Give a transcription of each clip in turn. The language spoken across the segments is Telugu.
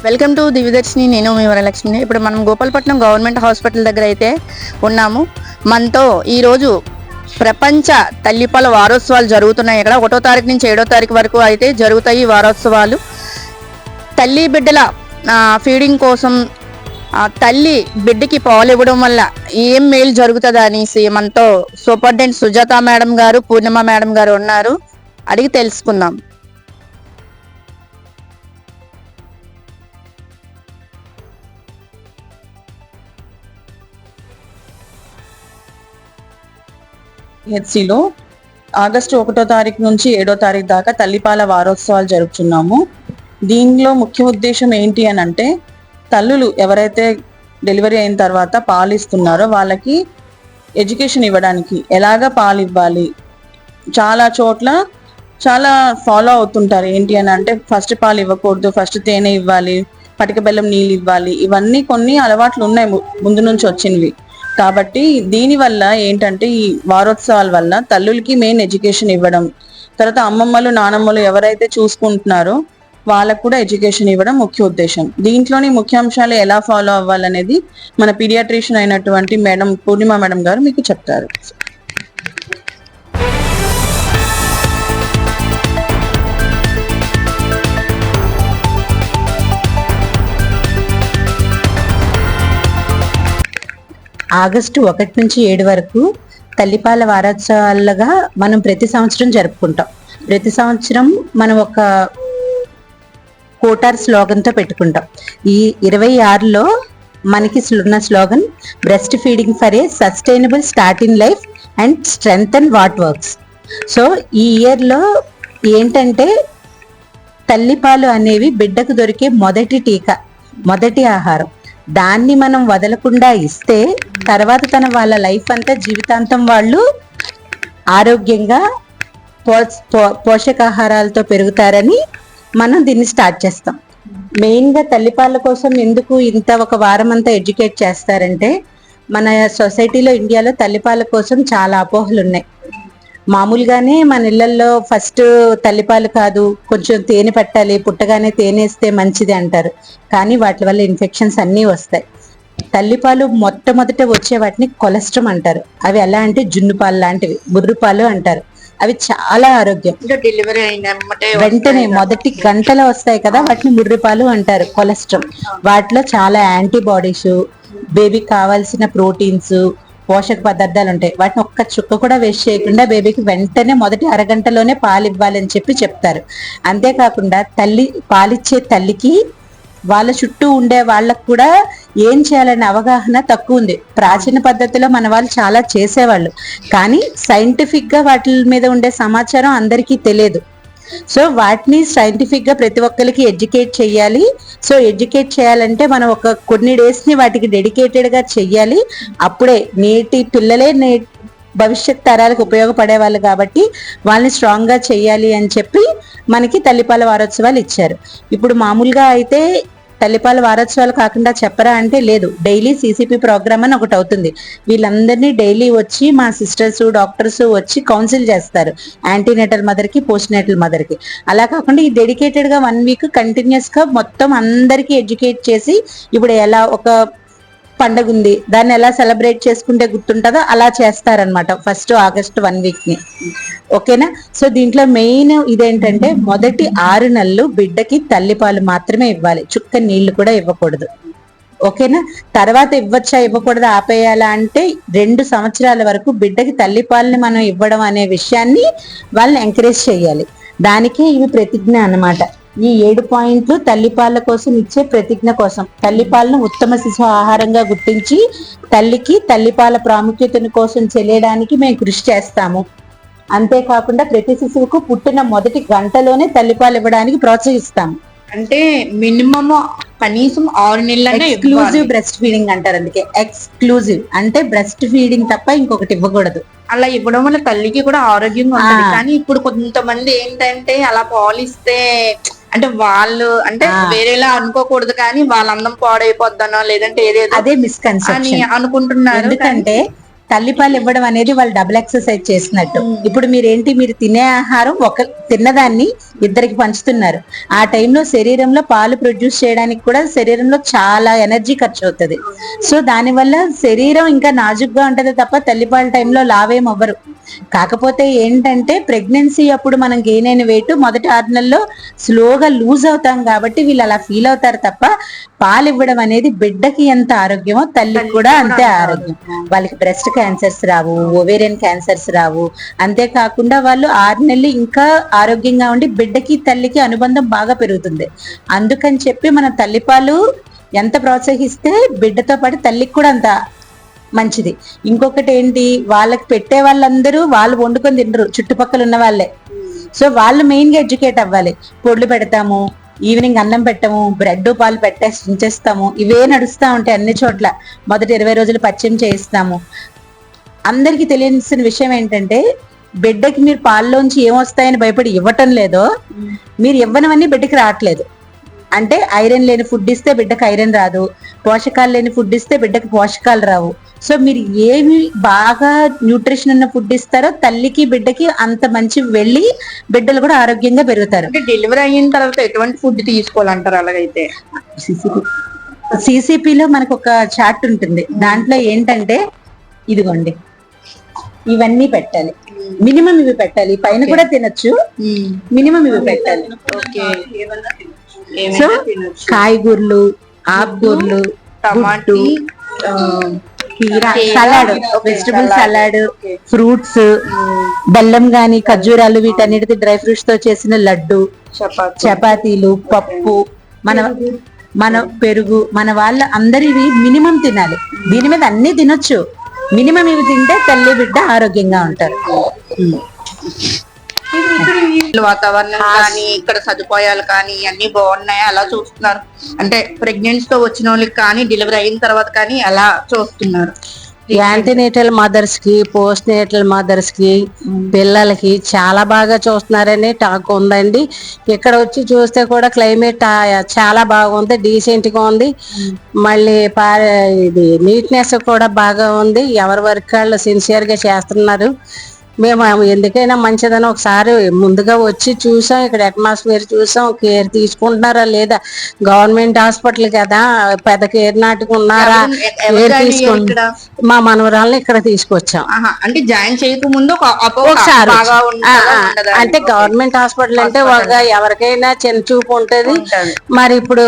Welcome to Divyadarshini. నేను మీ వరలక్ష్మిని. ఇప్పుడు మనం గోపాలపట్నం గవర్నమెంట్ హాస్పిటల్ దగ్గర అయితే ఉన్నాము. మనతో ఈరోజు ప్రపంచ తల్లిపాల వారోత్సవాలు జరుగుతున్నాయి. ఇక్కడ 1వ తారీఖు నుంచి 7వ తారీఖు వరకు అయితే జరుగుతాయి ఈ వారోత్సవాలు. తల్లి బిడ్డల ఫీడింగ్ కోసం తల్లి బిడ్డకి పాలు ఇవ్వడం వల్ల ఏం మేలు జరుగుతుంది అనేసి మనతో సూపరింటెండెంట్ సుజాత మేడం గారు, పూర్ణిమ మేడం గారు ఉన్నారు. అడిగి తెలుసుకుందాం. హెచ్సిలో ఆగస్టు 1వ తారీఖు నుంచి 7వ తారీఖు దాకా తల్లిపాల వారోత్సవాలు జరుపుతున్నాము. దీనిలో ముఖ్య ఉద్దేశం ఏంటి అని అంటే, తల్లులు ఎవరైతే డెలివరీ అయిన తర్వాత పాలు ఇస్తున్నారో వాళ్ళకి ఎడ్యుకేషన్ ఇవ్వడానికి, ఎలాగ పాలు ఇవ్వాలి, చాలా చోట్ల చాలా ఫాలో అవుతుంటారు. ఏంటి అని అంటే, ఫస్ట్ పాలు ఇవ్వకూడదు, ఫస్ట్ తేనె ఇవ్వాలి, పటిక బెల్లం నీళ్ళు ఇవ్వాలి, ఇవన్నీ కొన్ని అలవాట్లు ఉన్నాయి ముందు నుంచి వచ్చినవి. కాబట్టి దీనివల్ల ఏంటంటే, ఈ వారోత్సవాల వల్ల తల్లులకి మెయిన్ ఎడ్యుకేషన్ ఇవ్వడం, తర్వాత అమ్మమ్మలు నానమ్మలు ఎవరైతే చూసుకుంటున్నారో వాళ్ళకు కూడా ఎడ్యుకేషన్ ఇవ్వడం ముఖ్య ఉద్దేశం. దీంట్లోని ముఖ్యాంశాలు ఎలా ఫాలో అవ్వాలనేది మన పీడియాట్రిషియన్ అయినటువంటి మేడం పూర్ణిమ మేడం గారు మీకు చెప్తారు. ఆగస్టు 1 నుంచి 7 వరకు తల్లిపాల వారోత్సవాలుగా మనం ప్రతి సంవత్సరం జరుపుకుంటాం. ప్రతి సంవత్సరం మనం ఒక కోటార్ స్లోగన్తో పెట్టుకుంటాం. ఈ 26లో మనకి ఉన్న slogan breast feeding for a sustainable start in life and strengthen what works. So ఈ ఇయర్లో ఏంటంటే, తల్లిపాలు అనేవి బిడ్డకు దొరికే మొదటి టీకా, మొదటి ఆహారం. దాన్ని మనం వదలకుండా ఇస్తే తర్వాత వాళ్ళ లైఫ్ అంతా జీవితాంతం వాళ్ళు ఆరోగ్యంగా పోషకాహారాలతో పెరుగుతారని మనం దీన్ని స్టార్ట్ చేస్తాం. మెయిన్గా తల్లిపాల కోసం ఎందుకు ఇంత ఒక వారం అంతా ఎడ్యుకేట్ చేస్తారంటే, మన సొసైటీలో ఇండియాలో తల్లిపాల కోసం చాలా అపోహలు ఉన్నాయి. మామూలుగానే మన ఇళ్లలో ఫస్ట్ తల్లిపాలు కాదు, కొంచెం తేనె పట్టాలి, పుట్టగానే తేనెస్తే మంచిది అంటారు. కానీ వాటి వల్ల ఇన్ఫెక్షన్స్ అన్నీ వస్తాయి. తల్లిపాలు మొట్టమొదట వచ్చే వాటిని కొలెస్ట్రాల్ అంటారు. అవి ఎలా అంటే జున్ను పాలు లాంటివి, బుర్రు పాలు అంటారు. అవి చాలా ఆరోగ్యం. డెలివరీ అయిన వెంటనే మొదటి గంటలో వస్తాయి కదా, వాటిని ముర్రిపాలు అంటారు. కొలెస్ట్రాల్ వాటిలో చాలా యాంటీబాడీస్, బేబీకి కావాల్సిన ప్రోటీన్స్, పోషక పదార్థాలు ఉంటాయి. వాటిని ఒక్క చుక్క కూడా వేస్ట్ చేయకుండా బేబీకి వెంటనే మొదటి అరగంటలోనే పాలు ఇవ్వాలని చెప్తారు. అంతేకాకుండా పాలిచ్చే తల్లికి వాళ్ళ చుట్టూ ఉండే వాళ్ళకు కూడా ఏం చేయాలనే అవగాహన తక్కువ ఉంది. ప్రాచీన పద్ధతిలో మన వాళ్ళు చాలా చేసేవాళ్ళు, కానీ సైంటిఫిక్ గా వాటి మీద ఉండే సమాచారం అందరికీ తెలియదు. సో వాటిని సైంటిఫిక్ గా ప్రతి ఒక్కరికి ఎడ్యుకేట్ చేయాలి. సో ఎడ్యుకేట్ చేయాలంటే మనం కొన్ని డేస్ ని వాటికి డెడికేటెడ్ గా చెయ్యాలి. అప్పుడే నేటి పిల్లలే భవిష్యత్ తరాలకు ఉపయోగపడే వాళ్ళు కాబట్టి వాళ్ళని స్ట్రాంగ్ గా చెయ్యాలి అని చెప్పి మనకి తల్లిపాల వారోత్సవాలు ఇచ్చారు. ఇప్పుడు మామూలుగా అయితే తల్లిపాల వారోత్సవాలు కాకుండా చెప్పరా అంటే లేదు, డైలీ సిసిపి ప్రోగ్రామ్ అని ఒకటి అవుతుంది. వీళ్ళందరినీ డైలీ వచ్చి మా సిస్టర్స్, డాక్టర్స్ వచ్చి కౌన్సిల్ చేస్తారు, యాంటీనేటల్ మదర్ కి, పోస్ట్ నేటల్ మదర్ కి. అలా కాకుండా ఈ డెడికేటెడ్ గా 1 వీక్ కంటిన్యూస్ గా మొత్తం అందరికీ ఎడ్యుకేట్ చేసి, ఇప్పుడు ఎలా ఒక పండగ ఉంది, దాన్ని ఎలా సెలబ్రేట్ చేసుకుంటే గుర్తుంటుందో అలా చేస్తారనమాట ఫస్ట్ ఆగస్ట్ 1 వీక్ ని. ఓకేనా? సో దీంట్లో మెయిన్ ఇదేంటంటే, మొదటి 6 నెలలు బిడ్డకి తల్లిపాలు మాత్రమే ఇవ్వాలి, చుక్క నీళ్లు కూడా ఇవ్వకూడదు. ఓకేనా? తర్వాత ఇవ్వచ్చా ఇవ్వకూడదు ఆపేయాలా అంటే, 2 సంవత్సరాల వరకు బిడ్డకి తల్లిపాలని మనం ఇవ్వడం అనే విషయాన్ని వాళ్ళని ఎంకరేజ్ చేయాలి. దానికే ఇవి ప్రతిజ్ఞ అన్నమాట. ఈ 7 పాయింట్లు తల్లిపాల కోసం ఇచ్చే ప్రతిజ్ఞ కోసం. తల్లిపాలను ఉత్తమ శిశు ఆహారంగా గుర్తించి తల్లికి తల్లిపాల ప్రాముఖ్యతను కోసం తెలియడానికి మేము కృషి చేస్తాము. అంతేకాకుండా ప్రతి శిశువుకు పుట్టిన మొదటి గంటలోనే తల్లిపాలు ఇవ్వడానికి ప్రోత్సహిస్తాము. అంటే మినిమం కనీసం 6 నెలలు ఎక్స్క్లూజివ్ బ్రెస్ట్ ఫీడింగ్ అంటారు. అందుకే ఎక్స్క్లూజివ్ అంటే బ్రెస్ట్ ఫీడింగ్ తప్ప ఇంకొకటి ఇవ్వకూడదు. అలా ఇవ్వడం వల్ల తల్లికి కూడా ఆరోగ్యంగా ఉంటుంది. కానీ ఇప్పుడు కొంతమంది ఏంటంటే, అలా పాలిస్తే అంటే వాళ్ళు అంటే వేరేలా అనుకోకూడదు, కానీ వాళ్ళ అందం పాడైపోద్దనో లేదంటే ఏదేదో అదే మిస్కన్సెప్షన్ అని అనుకుంటున్నారు. ఎందుకంటే తల్లిపాలు ఇవ్వడం అనేది వాళ్ళు డబుల్ ఎక్సర్సైజ్ చేసినట్టు. ఇప్పుడు మీరు తినే ఆహారం తిన్నదాన్ని ఇద్దరికి పంచుతున్నారు. ఆ టైంలో శరీరంలో పాలు ప్రొడ్యూస్ చేయడానికి కూడా శరీరంలో చాలా ఎనర్జీ ఖర్చు అవుతుంది. సో దానివల్ల శరీరం ఇంకా నాజుగ్గా ఉంటది తప్ప తల్లిపాల టైంలో లావేం అవ్వరు. కాకపోతే ఏంటంటే ప్రెగ్నెన్సీ అప్పుడు మనం గెయిన్ అయిన వెయిట్ మొదటి 6 నెలల్లో స్లోగా లూజ్ అవుతాం కాబట్టి వీళ్ళు అలా ఫీల్ అవుతారు తప్ప పాలు ఇవ్వడం అనేది బిడ్డకి ఎంత ఆరోగ్యమో తల్లికి కూడా అంతే ఆరోగ్యం. వాళ్ళకి బ్రెస్ట్ క్యాన్సర్స్ రావు, ఓవేరియన్ క్యాన్సర్స్ రావు. అంతేకాకుండా వాళ్ళు 6 నెలలు ఇంకా ఆరోగ్యంగా ఉండి బిడ్డకి తల్లికి అనుబంధం బాగా పెరుగుతుంది. అందుకని చెప్పి మన తల్లిపాలు ఎంత ప్రోత్సహిస్తే బిడ్డతో పాటు తల్లికి కూడా అంత మంచిది. ఇంకొకటి ఏంటి, వాళ్ళకి పెట్టే వాళ్ళందరూ వాళ్ళు వండుకొని తినరు, చుట్టుపక్కల ఉన్న వాళ్ళే. సో వాళ్ళు మెయిన్ గా ఎడ్యుకేట్ అవ్వాలి. పొడ్లు పెడతాము, ఈవినింగ్ అన్నం పెట్టము, బ్రెడ్ పాలు పెట్టేసి ఉంచేస్తాము, ఇవే నడుస్తా ఉంటాయి అన్ని చోట్ల. మొదటి 20 రోజులు పచ్చిం చేయిస్తాము. అందరికి తెలియాల్సిన విషయం ఏంటంటే బిడ్డకి మీరు పాల్లోంచి ఏమొస్తాయని భయపడి ఇవ్వటం లేదో, మీరు ఇవ్వనవన్నీ బిడ్డకి రావట్లేదు. అంటే ఐరన్ లేని ఫుడ్ ఇస్తే బిడ్డకి ఐరన్ రాదు, పోషకాలు లేని ఫుడ్ ఇస్తే బిడ్డకి పోషకాలు రావు. సో మీరు ఏమి బాగా న్యూట్రిషన్ ఉన్న ఫుడ్ ఇస్తారో తల్లికి బిడ్డకి అంత మంచి వెళ్ళి బిడ్డలు కూడా ఆరోగ్యంగా పెరుగుతారు. డెలివరీ అయిన తర్వాత ఎటువంటి ఫుడ్ తీసుకోవాలంటారు? అలాగైతే సిసిపిలో మనకు ఒక చార్ట్ ఉంటుంది. దాంట్లో ఏంటంటే ఇదిగోండి, ఇవన్నీ పెట్టాలి, మినిమం ఇవి పెట్టాలి. పైన కూడా తినొచ్చు, మినిమం ఇవి పెట్టాలి. సో కాయగూరలు, ఆకుకూరలు, టమాటీ, సలాడ్, వెజిటబుల్ సలాడ్, ఫ్రూట్స్, బెల్లం గాని ఖర్జూరాలు, వీటన్నిటితో డ్రై ఫ్రూట్స్ తో చేసిన లడ్డు, చపాతీలు, పప్పు, మన పెరుగు, మన వాళ్ళ అందరివి మినిమం తినాలి. దీని మీద అన్ని తినొచ్చు, మినిమం ఇవి తింటే తల్లి బిడ్డ ఆరోగ్యంగా ఉంటారు. వాతావరణం కానీ ఇక్కడ సదుపాయాలు కానీ అన్ని బాగున్నాయి అలా చూస్తున్నారు? అంటే ప్రెగ్నెన్సీ తో వచ్చిన వాళ్ళకి కానీ డెలివరీ అయిన తర్వాత కానీ ఎలా చూస్తున్నారు? యాంటీనేటల్ మదర్స్ కి, పోస్ట్ నేటల్ మదర్స్ కి, పిల్లలకి చాలా బాగా చూస్తున్నారని టాక్ ఉందండి. ఇక్కడ వచ్చి చూస్తే కూడా క్లైమేట్ చాలా బాగుంది, డీసెంట్ గా ఉంది. మళ్ళీ ఇది నీట్నెస్ కూడా బాగా ఉంది. ఎవరి వర్క్ వాళ్ళు సిన్సియర్ గా చేస్తున్నారు. మేము ఎందుకైనా మంచిదని ఒకసారి ముందుగా వచ్చి చూసాం, ఇక్కడ అట్మాస్ఫియర్ చూసాం, కేర్ తీసుకుంటున్నారా లేదా. గవర్నమెంట్ హాస్పిటల్ కదా, పెద్ద కేర్ నాటుకు ఉన్నారా, కేర్ తీసుకుంటా మా మనవరాలను ఇక్కడ తీసుకొచ్చాం. అంటే జాయిన్ చేయక ముందు ఒకసారి అంటే గవర్నమెంట్ హాస్పిటల్ అంటే ఎవరికైనా చిన్న చూపు ఉంటది. మరి ఇప్పుడు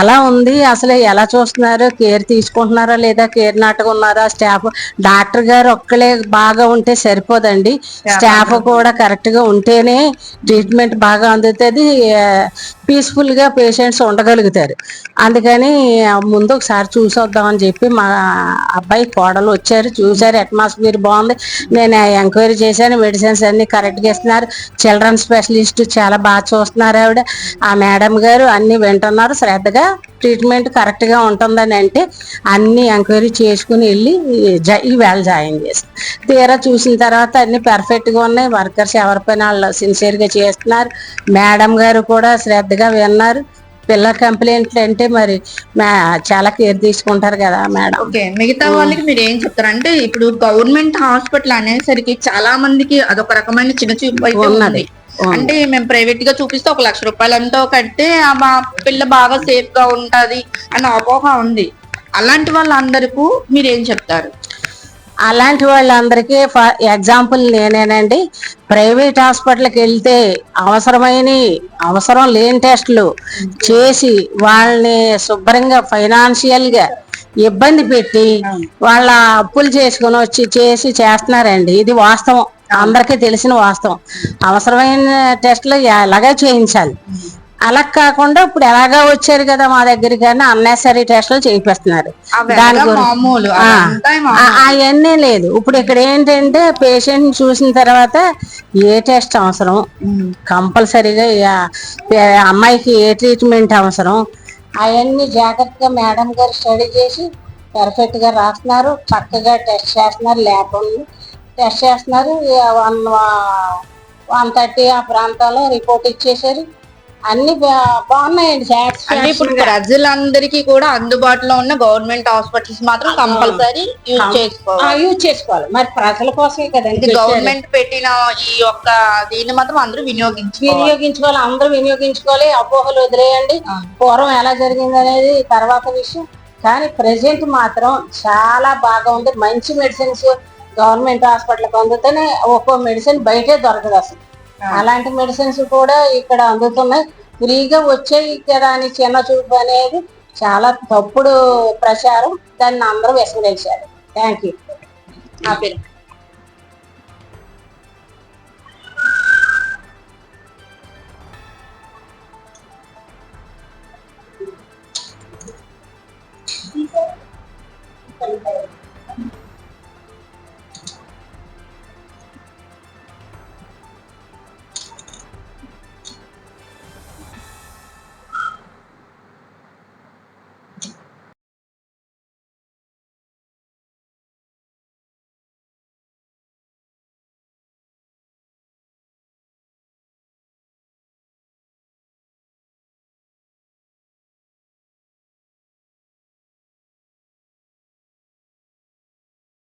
ఎలా ఉంది, అసలు ఎలా చూస్తున్నారు, కేర్ తీసుకుంటున్నారా లేదా, కేర్ నాటుకు ఉన్నారా, స్టాఫ్ డాక్టర్ గారు ఒక్కలే బాగా ఉంటే సరిపోదండి, స్టాఫ్ కూడా కరెక్ట్ గా ఉంటేనే ట్రీట్మెంట్ బాగా అందుతుంది, పీస్ఫుల్ గా పేషెంట్స్ ఉండగలుగుతారు. అందుకని ముందు ఒకసారి చూసొద్దామని చెప్పి మా అబ్బాయి కోడలు వచ్చారు, చూసారు, అట్మాస్ఫియర్ బాగుంది. నేను ఎంక్వైరీ చేశాను, మెడిసిన్స్ అన్ని కరెక్ట్ గా ఇస్తున్నారు. చిల్డ్రన్ స్పెషలిస్ట్ చాలా బాగా చూస్తున్నారు ఆవిడ. ఆ మేడం గారు అన్ని వింటున్నారు శ్రద్ధగా, ట్రీట్మెంట్ కరెక్ట్ గా ఉంటుందని అంటే అన్ని ఎంక్వైరీ చేసుకుని వెళ్ళి ఈవేళ జాయిన్ చేస్తాం. తీరా చూసిన తర్వాత అన్ని పర్ఫెక్ట్ గా ఉన్నాయి. వర్కర్స్ ఎవరి పైన వాళ్ళు సిన్సియర్ గా చేస్తున్నారు. మేడం గారు కూడా శ్రద్ధగా విన్నారు. పిల్ల కంప్లైంట్లు అంటే మరి చాలా కేర్ తీసుకుంటారు కదా మేడం. ఓకే, మిగతా వాళ్ళకి మీరు ఏం చెప్తారు? అంటే ఇప్పుడు గవర్నమెంట్ హాస్పిటల్ అనేసరికి చాలా మందికి అదొక రకమైన చిన్న చూపు అయితే ఉన్నది. అంటే మేము ప్రైవేట్ గా చూపిస్తే 1 లక్ష రూపాయలంతో కడితే మా పిల్ల బాగా సేఫ్ గా ఉంటది అన్న అపోహ ఉంది. అలాంటి వాళ్ళందరికీ మీరు ఏం చెప్తారు? అలాంటి వాళ్ళందరికీ ఎగ్జాంపుల్ నేనేనండి. ప్రైవేట్ హాస్పిటల్కి వెళ్తే అవసరం లేని టెస్టులు చేసి వాళ్ళని శుభ్రంగా ఫైనాన్షియల్ గా ఇబ్బంది పెట్టి వాళ్ళ అప్పులు చేసుకుని వచ్చి చేస్తున్నారండి. ఇది వాస్తవం, అందరికీ తెలిసిన వాస్తవం. అవసరమైన టెస్టులు ఎలాగా చేయించాలి. అలా కాకుండా ఇప్పుడు ఎలాగా వచ్చారు కదా మా దగ్గరికి కానీ అన్నెసరీ టెస్టులు చేయిస్తున్నారు. దాని అవన్నీ లేదు. ఇప్పుడు ఇక్కడ ఏంటంటే పేషెంట్ చూసిన తర్వాత ఏ టెస్ట్ అవసరం, కంపల్సరీగా అమ్మాయికి ఏ ట్రీట్మెంట్ అవసరం, అవన్నీ జాగ్రత్తగా మేడం గారు స్టడీ చేసి పర్ఫెక్ట్ గా రాస్తున్నారు. చక్కగా టెస్ట్ చేస్తున్నారు, ల్యాబ్ టెస్ట్ చేస్తున్నారు. 1:30 ఆ ప్రాంతాల్లో రిపోర్ట్ ఇచ్చేసారు. అన్ని బాగున్నాయండి. అంటే ఇప్పుడు ప్రజలందరికీ కూడా అందుబాటులో ఉన్న గవర్నమెంట్ హాస్పిటల్స్ మాత్రం కంపల్సరీ యూజ్ చేసుకోవాలి. మరి ప్రజల కోసమే కదండి గవర్నమెంట్ పెట్టిన ఈ యొక్క దీన్ని మాత్రం అందరూ వినియోగించుకోవాలి. అందరూ వినియోగించుకోవాలి. అపోహలు వదిలేయండి. పూర్వం ఎలా జరిగింది అనేది తర్వాత విషయం. కానీ ప్రెసెంట్ మాత్రం చాలా బాగా ఉంది. మంచి మెడిసిన్స్ గవర్నమెంట్ హాస్పిటల్కి అందుతూనే ఒక్కో మెడిసిన్ బయటే దొరకదు అసలు. అలాంటి మెడిసిన్స్ కూడా ఇక్కడ అందుతున్నాయి. ఫ్రీగా వచ్చాయి కదా అని చిన్న చూపు అనేది చాలా తప్పుడు ప్రచారం. దాన్ని అందరూ విస్మరించారు. Thank you.